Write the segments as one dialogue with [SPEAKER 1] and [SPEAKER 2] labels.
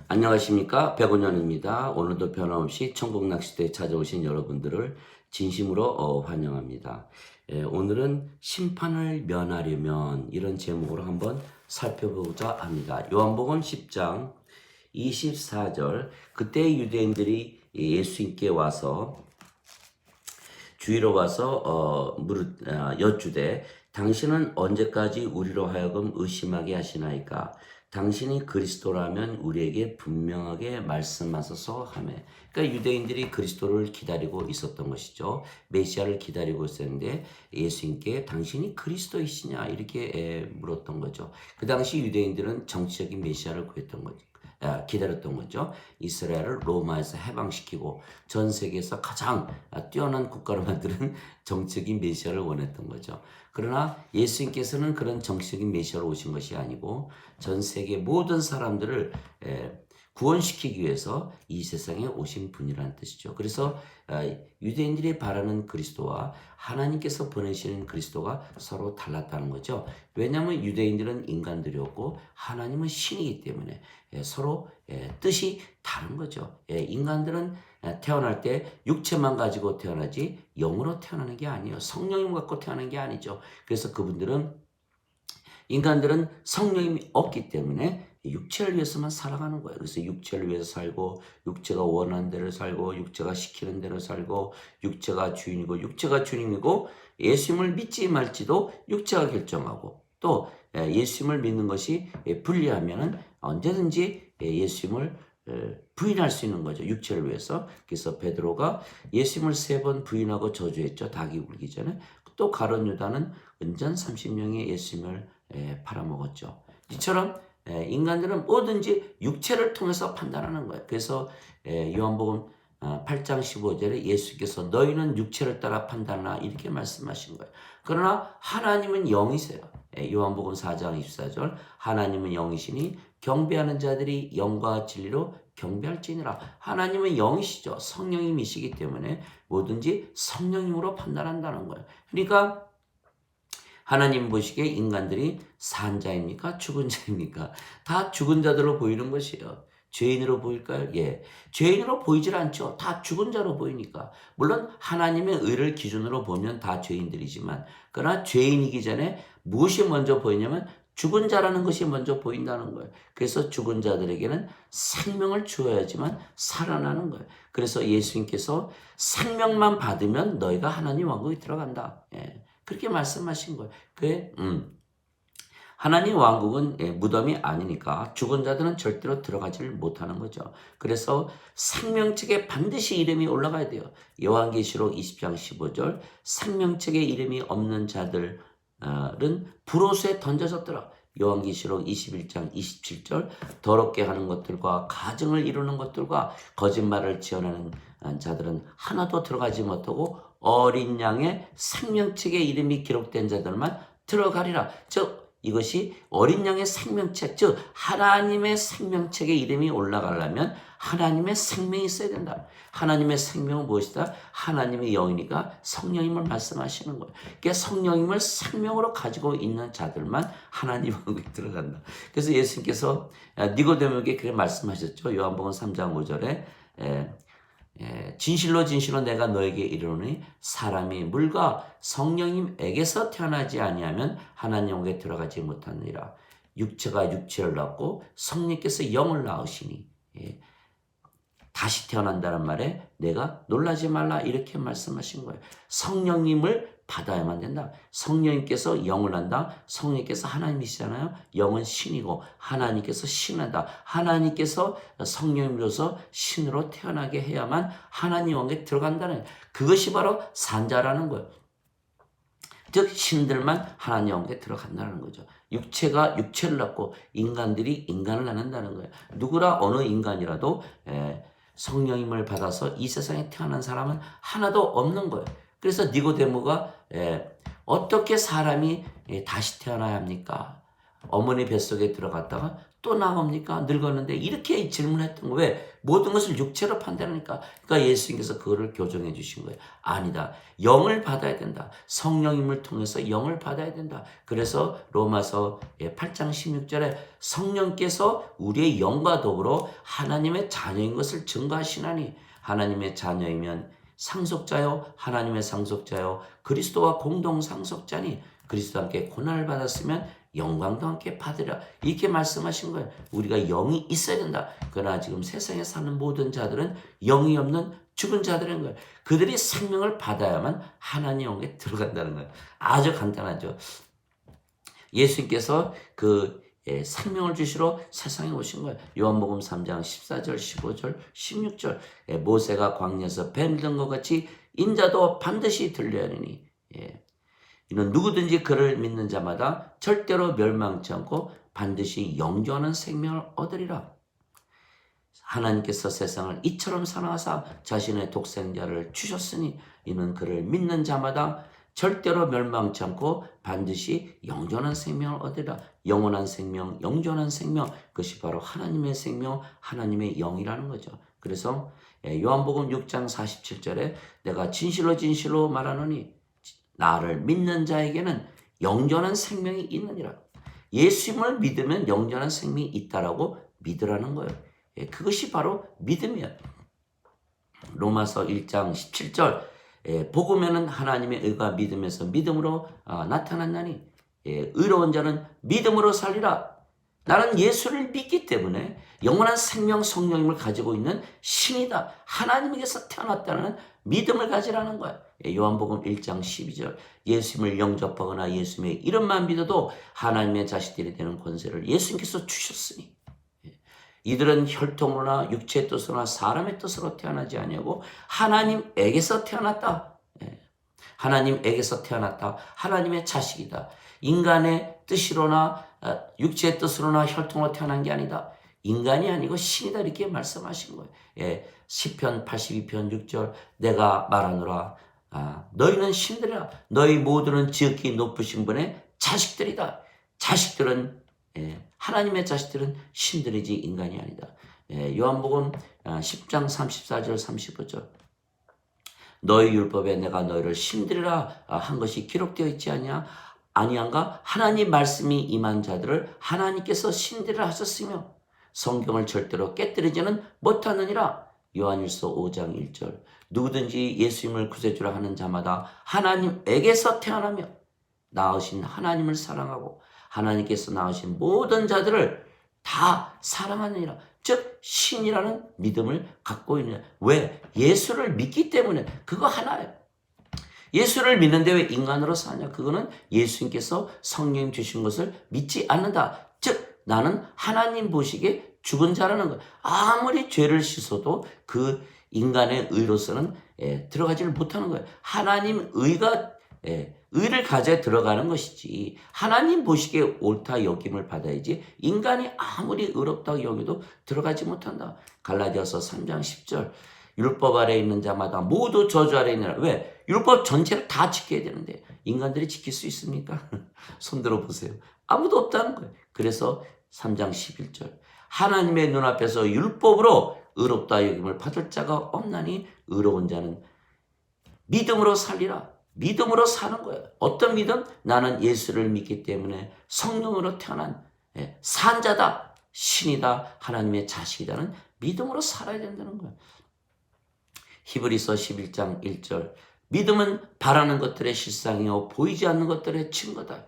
[SPEAKER 1] 안녕하십니까, 백운현입니다. 오늘도 변함없이 천국낚시대에 찾아오신 여러분들을 진심으로 환영합니다. 오늘은 심판을 면하려면 이런 제목으로 한번 살펴보고자 합니다. 요한복음 10장 24절, 그때 유대인들이 예수님께 와서 주위로 와서 여쭈되 당신은 언제까지 우리로 하여금 의심하게 하시나이까? 당신이 그리스도라면 우리에게 분명하게 말씀하소서 하며. 그러니까 유대인들이 그리스도를 기다리고 있었던 것이죠. 메시아를 기다리고 있었는데 예수님께 당신이 그리스도이시냐 이렇게 물었던 거죠. 그 당시 유대인들은 정치적인 메시아를 구했던 거죠. 기다렸던 거죠. 이스라엘을 로마에서 해방시키고 전 세계에서 가장 뛰어난 국가로 만드는 정치적인 메시아를 원했던 거죠. 그러나 예수님께서는 그런 정치적인 메시아로 오신 것이 아니고 전 세계 모든 사람들을 구원시키기 위해서 이 세상에 오신 분이라는 뜻이죠. 그래서 유대인들이 바라는 그리스도와 하나님께서 보내시는 그리스도가 서로 달랐다는 거죠. 왜냐하면 유대인들은 인간들이었고 하나님은 신이기 때문에 서로 뜻이 다른 거죠. 인간들은 태어날 때 육체만 가지고 태어나지 영으로 태어나는 게 아니에요. 성령님 갖고 태어나는 게 아니죠. 그래서 인간들은 성령님이 없기 때문에 육체를 위해서만 살아가는 거예요. 그래서 육체를 위해서 살고, 육체가 원하는 대로 살고, 육체가 시키는 대로 살고, 육체가 주인이고, 육체가 주님이고, 예수님을 믿지 말지도 육체가 결정하고, 또 예수님을 믿는 것이 불리하면 언제든지 예수님을 부인할 수 있는 거죠. 육체를 위해서. 그래서 베드로가 예수님을 3번 부인하고 저주했죠. 닭이 울기 전에. 또 가룟 유다는 은전 30명의 예수님을 팔아먹었죠. 이처럼 인간들은 뭐든지 육체를 통해서 판단하는 거예요. 그래서 요한복음 8장 15절에 예수께서 너희는 육체를 따라 판단하라 이렇게 말씀하신 거예요. 그러나 하나님은 영이세요. 요한복음 4장 24절 하나님은 영이시니 경배하는 자들이 영과 진리로 경배할지니라. 하나님은 영이시죠. 성령님이시기 때문에 뭐든지 성령님으로 판단한다는 거예요. 그러니까 하나님 보시기에 인간들이 산 자입니까? 죽은 자입니까? 다 죽은 자들로 보이는 것이에요. 죄인으로 보일까요? 예. 죄인으로 보이질 않죠. 다 죽은 자로 보이니까. 물론 하나님의 의를 기준으로 보면 다 죄인들이지만, 그러나 죄인이기 전에 무엇이 먼저 보이냐면 죽은 자라는 것이 먼저 보인다는 거예요. 그래서 죽은 자들에게는 생명을 주어야지만 살아나는 거예요. 그래서 예수님께서 생명만 받으면 너희가 하나님 왕국에 들어간다. 예. 그렇게 말씀하신 거예요. 하나님 왕국은 무덤이 아니니까 죽은 자들은 절대로 들어가지를 못하는 거죠. 그래서 생명책에 반드시 이름이 올라가야 돼요. 요한계시록 20장 15절 생명책에 이름이 없는 자들은 불호수에 던져졌더라. 요한계시록 21장 27절 더럽게 하는 것들과 가증을 이루는 것들과 거짓말을 지어내는 자들은 하나도 들어가지 못하고 어린 양의 생명책에 이름이 기록된 자들만 들어가리라. 즉 이것이 어린 양의 생명책, 즉 하나님의 생명책에 이름이 올라가려면 하나님의 생명이 있어야 된다. 하나님의 생명은 무엇이다? 하나님의 영이니까 성령님을 말씀하시는 거예요. 그러니까 성령님을 생명으로 가지고 있는 자들만 하나님 왕국에 들어간다. 그래서 예수님께서 니고데모에게 그렇게 말씀하셨죠. 요한복음 3장 5절에 진실로 진실로 내가 너에게 이르노니 사람이 물과 성령님에게서 태어나지 아니하면 하나님 왕국에 들어가지 못하느니라. 육체가 육체를 낳고 성령께서 영을 낳으시니 다시 태어난다는 말에 내가 놀라지 말라 이렇게 말씀하신 거예요. 성령님을 받아야만 된다. 성령님께서 영을 낳는다. 성령님께서 하나님이시잖아요. 영은 신이고 하나님께서 신하다. 하나님께서 성령님으로서 신으로 태어나게 해야만 하나님 왕국에 들어간다는 거예요. 그것이 바로 산자라는 거예요. 즉 신들만 하나님 왕국에 들어간다는 거죠. 육체가 육체를 낳고 인간들이 인간을 낳는다는 거예요. 누구나 어느 인간이라도 성령님을 받아서 이 세상에 태어난 사람은 하나도 없는 거예요. 그래서 니고데모가 어떻게 사람이 다시 태어나야 합니까? 어머니 뱃속에 들어갔다가 또 나옵니까? 늙었는데 이렇게 질문했던 거 왜? 모든 것을 육체로 판단하니까. 그러니까 예수님께서 그거를 교정해 주신 거예요. 아니다. 영을 받아야 된다. 성령님을 통해서 영을 받아야 된다. 그래서 로마서 8장 16절에 성령께서 우리의 영과 더불어 하나님의 자녀인 것을 증거하시나니 하나님의 자녀이면 상속자요 하나님의 상속자요 그리스도와 공동 상속자니 그리스도와 함께 고난을 받았으면 영광도 함께 받으라. 이렇게 말씀하신 거예요. 우리가 영이 있어야 된다. 그러나 지금 세상에 사는 모든 자들은 영이 없는 죽은 자들인 거예요. 그들이 생명을 받아야만 하나님 영에 들어간다는 거예요. 아주 간단하죠. 예수님께서 생명을 주시러 세상에 오신 거예요. 요한복음 3장 14절, 15절, 16절. 모세가 광야에서 뱀 들은 것 같이 인자도 반드시 들려야 하니 이는 누구든지 그를 믿는 자마다 절대로 멸망치 않고 반드시 영존하는 생명을 얻으리라. 하나님께서 세상을 이처럼 사랑하사 자신의 독생자를 주셨으니 이는 그를 믿는 자마다 절대로 멸망치 않고 반드시 영존한 생명을 얻으리라. 영원한 생명, 영존한 생명, 그것이 바로 하나님의 생명, 하나님의 영이라는 거죠. 그래서 요한복음 6장 47절에 내가 진실로 진실로 말하노니 나를 믿는 자에게는 영존한 생명이 있느니라. 예수님을 믿으면 영존한 생명이 있다라고 믿으라는 거예요. 그것이 바로 믿음이에요. 로마서 1장 17절 복음에는 하나님의 의가 믿음에서 믿음으로 나타났나니 의로운 자는 믿음으로 살리라. 나는 예수를 믿기 때문에 영원한 생명 성령님을 가지고 있는 신이다. 하나님에게서 태어났다는 믿음을 가지라는 거야. 요한복음 1장 12절 예수님을 영접하거나 예수님의 이름만 믿어도 하나님의 자식들이 되는 권세를 예수님께서 주셨으니 이들은 혈통으로나 육체의 뜻으로나 사람의 뜻으로 태어나지 아니하고 하나님에게서 태어났다. 하나님에게서 태어났다. 하나님의 자식이다. 인간의 뜻으로나 육체의 뜻으로나 혈통으로 태어난 게 아니다. 인간이 아니고 신이다 이렇게 말씀하신 거예요. 시편 82편 6절 내가 말하노라 너희는 신들이라 너희 모두는 지극히 높으신 분의 자식들이다. 자식들은 하나님의 자식들은 신들이지 인간이 아니다. 요한복음 10장 34절 35절 너희 율법에 내가 너희를 신들이라 한 것이 기록되어 있지 아니한가? 하나님 말씀이 임한 자들을 하나님께서 신들이라 하셨으며 성경을 절대로 깨뜨리지는 못하느니라. 요한일서 5장 1절 누구든지 예수님을 구세주라 하는 자마다 하나님에게서 태어나며 낳으신 하나님을 사랑하고 하나님께서 낳으신 모든 자들을 다 사랑하느니라. 즉 신이라는 믿음을 갖고 있는 왜? 예수를 믿기 때문에 그거 하나예요. 예수를 믿는데 왜 인간으로 사냐? 그거는 예수님께서 성령 주신 것을 믿지 않는다. 즉 나는 하나님 보시기에 죽은 자라는 것. 아무리 죄를 씻어도 그 인간의 의로서는 들어가지를 못하는 거예요. 하나님 의가 의를 가져야 들어가는 것이지 하나님 보시기에 옳다 여김을 받아야지 인간이 아무리 의롭다고 여겨도 들어가지 못한다. 갈라디아서 3장 10절 율법 아래에 있는 자마다 모두 저주 아래에 있느라. 왜? 율법 전체를 다 지켜야 되는데 인간들이 지킬 수 있습니까? 손 들어보세요. 아무도 없다는 거예요. 그래서 3장 11절 하나님의 눈앞에서 율법으로 의롭다 여김을 받을 자가 없나니 의로운 자는 믿음으로 살리라. 믿음으로 사는 거예요. 어떤 믿음? 나는 예수를 믿기 때문에 성령으로 태어난 산자다. 신이다. 하나님의 자식이다는 믿음으로 살아야 된다는 거예요. 히브리서 11장 1절 믿음은 바라는 것들의 실상이요 보이지 않는 것들의 증거다.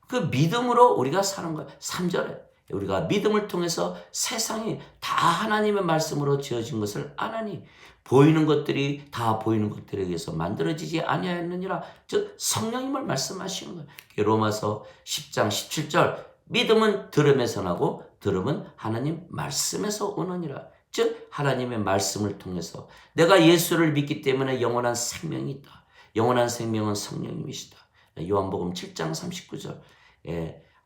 [SPEAKER 1] 그 믿음으로 우리가 사는 거예요. 3절에 우리가 믿음을 통해서 세상이 다 하나님의 말씀으로 지어진 것을 아나니 보이는 것들이 다 보이는 것들에 의해서 만들어지지 아니하였느니라. 즉 성령님을 말씀하시는 거예요. 로마서 10장 17절 믿음은 들음에서 나고 들음은 하나님 말씀에서 오느니라. 즉 하나님의 말씀을 통해서 내가 예수를 믿기 때문에 영원한 생명이 있다. 영원한 생명은 성령님이시다. 요한복음 7장 39절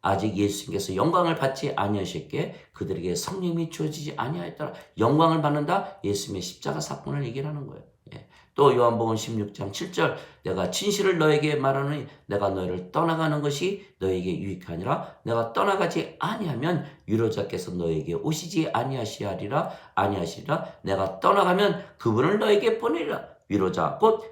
[SPEAKER 1] 아직 예수님께서 영광을 받지 아니하셨기에 그들에게 성령이 주어지지 아니하였더라. 영광을 받는다. 예수님의 십자가 사건을 얘기하는 거예요. 또 요한복음 16장 7절 내가 진실을 너에게 말하노니 내가 너희를 떠나가는 것이 너에게 유익하니라. 내가 떠나가지 아니하면 위로자께서 너에게 오시지 아니하시리라. 내가 떠나가면 그분을 너에게 보내리라. 위로자 곧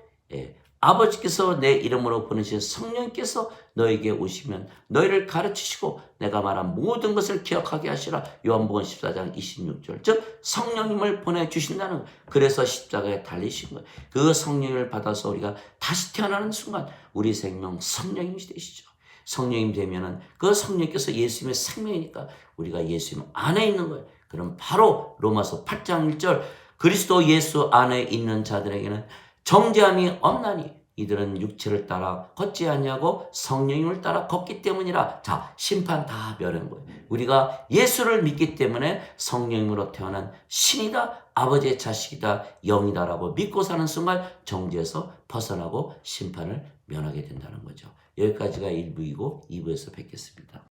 [SPEAKER 1] 아버지께서 내 이름으로 보내신 성령께서 너에게 오시면 너희를 가르치시고 내가 말한 모든 것을 기억하게 하시라. 요한복음 14장 26절. 즉 성령님을 보내주신다는 거예요. 그래서 십자가에 달리신 거예요. 그 성령을 받아서 우리가 다시 태어나는 순간 우리 생명 성령님이 되시죠. 성령님 되면은 그 성령께서 예수님의 생명이니까 우리가 예수님 안에 있는 거예요. 그럼 바로 로마서 8장 1절 그리스도 예수 안에 있는 자들에게는 정죄함이 없나니 이들은 육체를 따라 걷지 아니하고 성령님을 따라 걷기 때문이라. 자, 심판 다 멸한 거예요. 우리가 예수를 믿기 때문에 성령님으로 태어난 신이다, 아버지의 자식이다, 영이다라고 믿고 사는 순간 정죄에서 벗어나고 심판을 면하게 된다는 거죠. 여기까지가 1부이고 2부에서 뵙겠습니다.